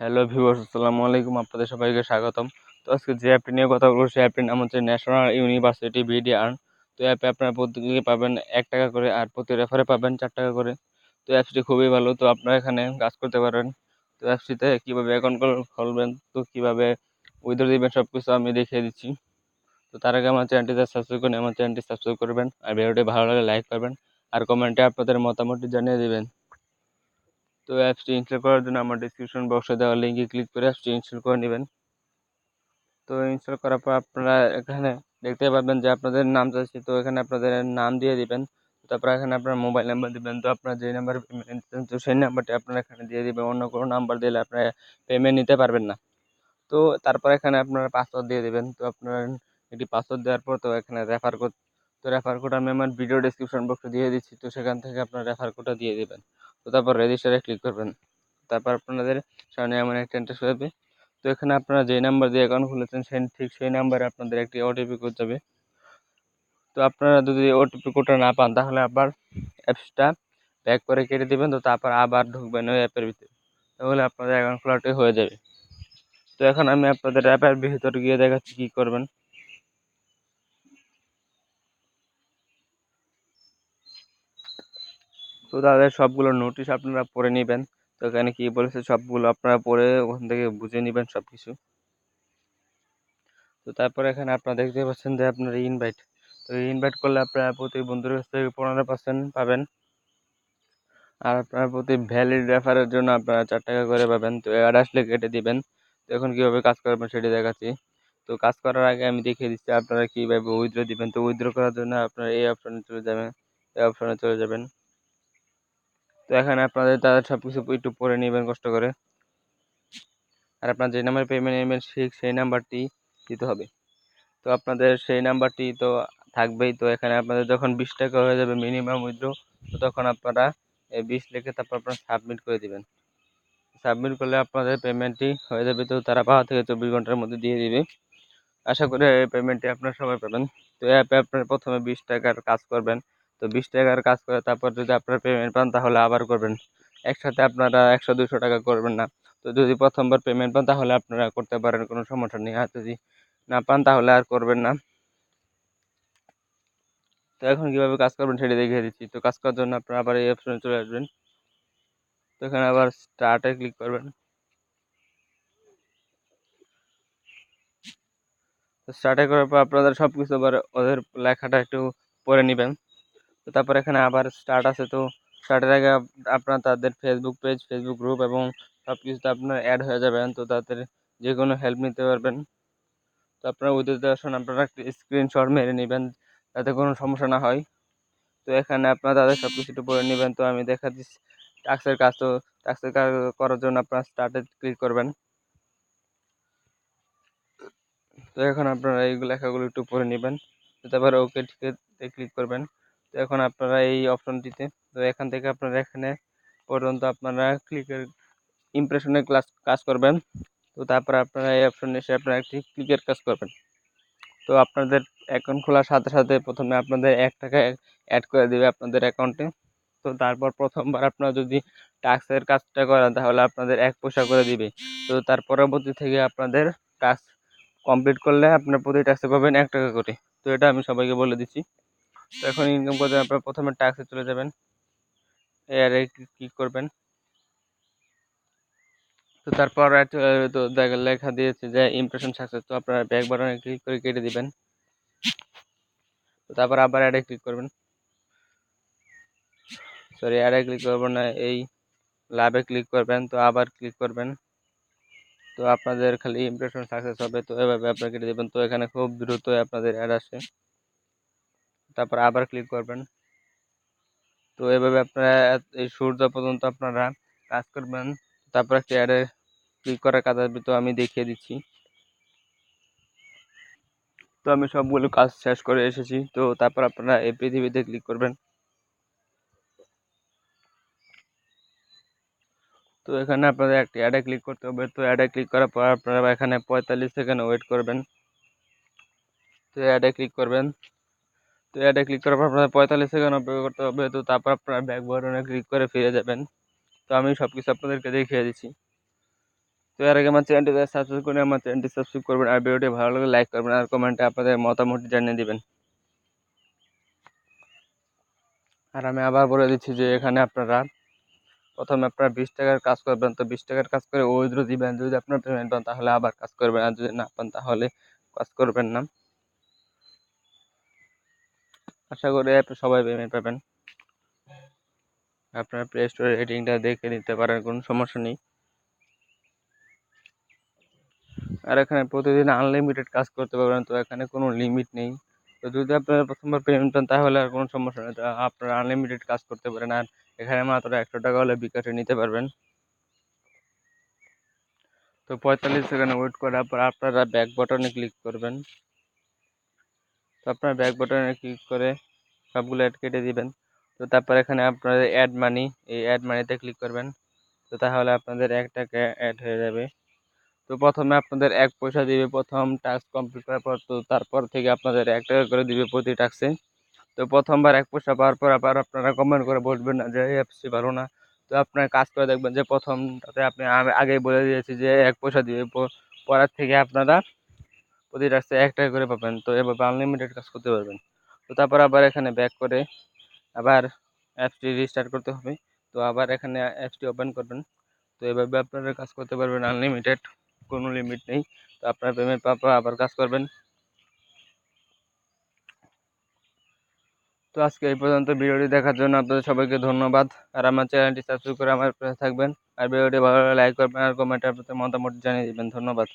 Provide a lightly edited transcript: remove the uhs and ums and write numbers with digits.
Hello viewers, আসসালামু আলাইকুম। আপনাদের সবাইকে স্বাগতম। তো আজকে যে অ্যাপটি নিয়ে কথা বলবো সেই অ্যাপটির নাম হচ্ছে ন্যাশনাল ইউনিভার্সিটি বিডি আর্ন। তো অ্যাপে আপনারা প্রত্যেকে পাবেন ১ টাকা করে, আর প্রতি রেফারে পাবেন ৪ টাকা করে। তো অ্যাপসটি খুবই ভালো। তো আপনারা এখানে কাজ করতে পারেন। তো অ্যাপসটিতে কীভাবে অ্যাকাউন্ট খুলবেন, তো কীভাবে উইথড্র দিবেন, সব কিছু আমি দেখিয়ে দিচ্ছি। তো তার আগে আমার চ্যানেলটিতে সাবস্ক্রাইব করেন, আমার চ্যানেলটি সাবস্ক্রাইব করবেন, আর ভিডিওটি ভালো লাগলে লাইক করবেন, আর কমেন্টে আপনাদের মতামতটি জানিয়ে দেবেন। তো অ্যাপসটি ইনস্টল করার জন্য আমার ডিসক্রিপশন বক্সে দেওয়া লিঙ্কে ক্লিক করে অ্যাপসটি ইনস্টল করে নেবেন। তো ইনস্টল করার পর আপনারা এখানে দেখতে পাবেন যে আপনাদের নাম চাইছে, তো এখানে আপনাদের নাম দিয়ে দিবেন। তারপর এখানে আপনার মোবাইল নাম্বার দিবেন। তো আপনার যে নাম্বার পেমেন্ট দিচ্ছেন, তো সেই নাম্বারটি আপনারা এখানে দিয়ে দিবেন। অন্য কোনো নাম্বার দিলে আপনারা পেমেন্ট নিতে পারবেন না। তো তারপর এখানে আপনারা পাসওয়ার্ড দিয়ে দিবেন। তো আপনার এটি পাসওয়ার্ড দেওয়ার পর তো এখানে রেফার কোড, তো রেফার কোড আমি আমার ভিডিও ডেসক্রিপশন বক্সে দিয়ে দিচ্ছি। তো সেখান থেকে আপনার রেফার কোডটা দিয়ে দিবেন। তো তারপর রেজিস্টারে ক্লিক করবেন। তারপর আপনাদের সামনে এমন একটা ইন্টারফেস হবে। তো এখানে আপনারা যে নাম্বার দিয়ে অ্যাকাউন্ট খুলেছেন ঠিক সেই নাম্বারে আপনাদের একটি ওটিপি কোড যাবে। তো আপনারা যদি ওটিপি কোডটা না পান তাহলে আবার অ্যাপসটা ব্যাক করে কেটে দিবেন। তো তারপর আবার ঢুকবেন ওই অ্যাপের ভিতরে, তাহলে আপনাদের অ্যাকাউন্ট খোলাটাই হয়ে যাবে। তো এখন আমি আপনাদের অ্যাপের ভিতরে গিয়ে দেখাচ্ছি কী করবেন। তো তাদের সবগুলো নোটিশ আপনারা পড়ে নেবেন। তো এখানে কী বলেছে সবগুলো আপনারা পড়ে ওখান থেকে বুঝে নেবেন সব কিছু। তো তারপর এখানে আপনারা দেখতে পাচ্ছেন যে আপনার ইনভাইট, তো ইনভাইট করলে আপনারা প্রতি বন্ধুর কাছ থেকে 15% পাবেন, আর আপনার প্রতি ভ্যালিড রেফারের জন্য আপনারা 4 টাকা করে পাবেন। তো অ্যাড আসলে কেটে দিবেন। তো এখন কীভাবে কাজ করবেন সেটি দেখাচ্ছি। তো কাজ করার আগে আমি দেখিয়ে দিচ্ছি আপনারা কীভাবে উইথড্র দিবেন। তো উইথড্র করার জন্য আপনারা এই অপশনে চলে যাবেন, এই অপশনে চলে যাবেন। তো এখানে আপনাদের তাদের সব কিছু একটু পড়ে নেবেন কষ্ট করে, আর আপনার যে নাম্বারে পেমেন্ট নেবেন সেই নাম্বারটি দিতে হবে। তো আপনাদের সেই নাম্বারটি তো থাকবেই। তো এখানে আপনাদের যখন 20 টাকা হয়ে যাবে মিনিমাম উইথড্র, তো তখন আপনারা 20 লিখে তারপর আপনারা সাবমিট করে দিবেন। সাবমিট করলে আপনাদের পেমেন্টটি হয়ে যাবে। তো তারা 12 থেকে 24 ঘন্টার মধ্যে দিয়ে দিবে। আশা করি এই পেমেন্টটি আপনারা সবাই পাবেন। তো অ্যাপে আপনারা প্রথমে 20 টাকার কাজ করবেন। তো 20 টাকার কাজ করে তারপর যদি আপনারা পেমেন্ট পান তাহলে আবার করবেন। একসাথে আপনারা 100-200 টাকা করবেন না। তো যদি প্রথমবার পেমেন্ট পান তাহলে আপনারা করতে পারেন, কোনো সমস্যা নেই। আর যদি না পান তাহলে আর করবেন না। তো এখন কীভাবে কাজ করবেন সেটি দেখিয়ে দিচ্ছি। তো কাজ করার জন্য আপনারা আবার এই অপশনে চলে আসবেন। তো এখানে আবার স্টার্টে ক্লিক করবেন। তো স্টার্টে করার পর আপনাদের সব কিছু আবার ওদের লেখাটা একটু পড়ে নেবেন। তো তারপর এখানে আবার স্টার্ট আছে। তো স্টার্টের আগে আপনার তাদের ফেসবুক পেজ, ফেসবুক গ্রুপ এবং সব কিছুতে আপনার অ্যাড হয়ে যাবেন। তো তাদের যে কোনো হেল্প নিতে পারবেন। তো আপনারা উইথড্র দেওয়ার সময় আপনারা একটা স্ক্রিনশট মেরে নেবেন যাতে কোনো সমস্যা না হয়। তো এখানে আপনারা তাদের সব কিছু একটু পড়ে নেবেন। তো আমি দেখাচ্ছি টাস্কের কাজ। তো টাস্কের কাজ করার জন্য আপনারা স্টার্টে ক্লিক করবেন। তো এখন আপনারা এই লেখাগুলো একটু পড়ে নেবেন। তো তারপরে ওকে ঠিকে ক্লিক করবেন। তো এখন আপনারা এই অপশনটিতে, তো এখান থেকে আপনারা এখানে পর্যন্ত আপনারা ক্লিকের ইমপ্রেশনের কাজ করবেন। তো তারপর আপনারা এই অপশনে এসে আপনারা একটি ক্লিকের কাজ করবেন। তো আপনাদের অ্যাকাউন্ট খোলার সাথে সাথে প্রথমে আপনাদের 1 টাকা অ্যাড করে দেবে আপনাদের অ্যাকাউন্টে। তো তারপর প্রথমবার আপনারা যদি টাস্কের কাজটা করেন তাহলে আপনাদের 1 পয়সা করে দিবে। তো তার পরবর্তী থেকে আপনাদের টাস্ক কমপ্লিট করলে আপনার প্রতি টাস্কে পাবেন 1 টাকা করে। তো এটা আমি সবাইকে বলে দিচ্ছি। তো এখন ইনকাম করতে আপনারা প্রথমে টাস্কে চলে যাবেন, এয়ারে ক্লিক করবেন। তো তারপর তো লেখা দিয়েছে যে ইমপ্রেশন সাকসেস। তো আপনারা ব্যাক বাটনে ক্লিক করে কেটে দিবেন। তো তারপর আবার অ্যাডে ক্লিক করবেন, সরি অ্যাডে ক্লিক করবেন না, এই লাভে ক্লিক করবেন। তো আবার ক্লিক করবেন। তো আপনাদের খালি ইমপ্রেশন সাকসেস হবে। তো এভাবে আপনারা কেটে দেবেন। তো এখানে খুব দ্রুত আপনাদের অ্যাড আসে। তারপর আবার ক্লিক করবেন। তো এভাবে আপনারা এই সূর্য পর্যন্ত আপনারা কাজ করবেন। তারপর একটা অ্যাডে ক্লিক করার কাজ আসবে। তো আমি দেখিয়ে দিচ্ছি। তো আমি সবগুলো কাজ শেষ করে এসেছি। তো তারপর আপনারা এই পৃথিবীতে ক্লিক করবেন। তো এখানে আপনাদের একটি অ্যাডে ক্লিক করতে হবে। তো অ্যাডে ক্লিক করার পর আপনারা এখানে 45 সেকেন্ড ওয়েট করবেন। তো অ্যাডে ক্লিক করবেন। তো অ্যাডে ক্লিক করার পর আপনাদের 45 সেকেন্ড অপেক্ষা করতে হবে। তো তারপর আপনারা ব্যাক বাটনে ক্লিক করে ফিরে যাবেন। তো আমি সব কিছু আপনাদেরকে দেখিয়ে দিচ্ছি। তো এর আগে আমার চ্যানেলটি সাবস্ক্রাইব করে আমার চ্যানেলটি সাবস্ক্রাইব করবেন, আর ভিডিওটি ভালো লাগলে লাইক করবেন, আর কমেন্টে আপনাদের মতামত জানিয়ে দিবেন। আর আমি আবার বলে দিচ্ছি যে এখানে আপনারা প্রথমে আপনারা 20 টাকার কাজ করবেন, তো 20 টাকার কাজ করে উইথড্র দিবেন। যদি আপনার পেমেন্ট পান তাহলে আবার কাজ করবেন, আর যদি না পান তাহলে কাজ করবেন না। আশা করি অ্যাপে সবাই পেমেন্ট পাবেন। আপনারা প্লে স্টোরে রেটিংটা দেখে নিতে পারেন, কোনো সমস্যা নেই। আর এখানে প্রতিদিন আনলিমিটেড কাজ করতে পারবেন, তো এখানে কোনো লিমিট নেই। তো যদি আপনারা প্রথমবার পেমেন্ট পান তাহলে আর কোনো সমস্যা নেই, তো আপনারা আনলিমিটেড কাজ করতে পারেন। আর এখানে মাত্র 100 টাকা হলে বিকাশে নিতে পারবেন। তো 45 সেকেন্ড ওয়েট করার পর আপনারা ব্যাক বাটনে ক্লিক করবেন। তো আপনারা ব্যাক বাটনে ক্লিক করে সবগুলো অ্যাড কেটে দিবেন। তো তারপর এখানে আপনাদের অ্যাড মানি, এই অ্যাড মানিতে ক্লিক করবেন। তো তাহলে আপনাদের 1 টাকা অ্যাড হয়ে যাবে। তো প্রথমে আপনাদের 1 পয়সা দিবে প্রথম টাস্ক কমপ্লিট করার পর, তো তারপর থেকে আপনাদের 1 টাকা করে দিবে প্রতি টাস্কে। তো প্রথমবার 1 পয়সা পাওয়ার পর আবার আপনারা কমেন্ট করে বলবেন না যে এই অ্যাপসটি ভালো না। তো আপনারা কাজ করে দেখবেন যে প্রথমটাতে আপনি আগেই বলে দিয়েছি যে 1 পয়সা দিবে, পরের থেকে আপনারা প্রতি টাস্কে 1 টাকা করে পাবেন। তো এভাবে আনলিমিটেড কাজ করতে পারবেন। তো তারপর আবার এখানে ব্যাক করে আবার অ্যাপসটি রিস্টার্ট করতে হবে। তো আবার এখানে অ্যাপসটি ওপেন করবেন। তো এভাবে আপনারা কাজ করতে পারবেন আনলিমিটেড, কোনো লিমিট নেই। তো আপনার পেমেন্ট পাওয়ার পর আবার কাজ করবেন। তো আজকে এই পর্যন্ত, ভিডিওটি দেখার জন্য আপনাদের সবাইকে ধন্যবাদ। আর আমার চ্যানেলটি সাবস্ক্রাইব করে আমার পাশে থাকবেন। আর ভিডিওটি ভালো লাগলে লাইক করবেন, আর কমেন্টে আপনাদের মতামত জানিয়ে দিবেন। ধন্যবাদ।